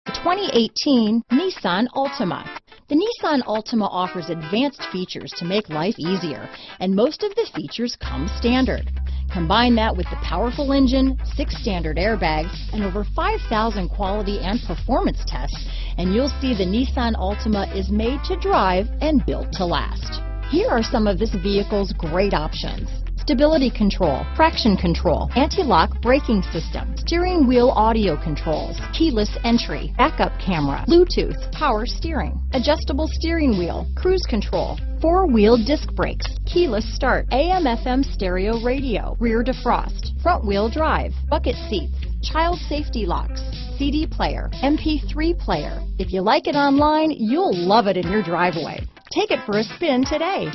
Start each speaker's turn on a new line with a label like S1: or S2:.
S1: The 2018 Nissan Altima. The Nissan Altima offers advanced features to make life easier, and most of the features come standard. Combine that with the powerful engine, 6 standard airbags, and over 5,000 quality and performance tests, and you'll see the Nissan Altima is made to drive and built to last. Here are some of this vehicle's great options: stability control, traction control, anti-lock braking system, steering wheel audio controls, keyless entry, backup camera, Bluetooth, power steering, adjustable steering wheel, cruise control, 4-wheel disc brakes, keyless start, AM/FM stereo radio, rear defrost, front wheel drive, bucket seats, child safety locks, CD player, MP3 player. If you like it online, you'll love it in your driveway. Take it for a spin today.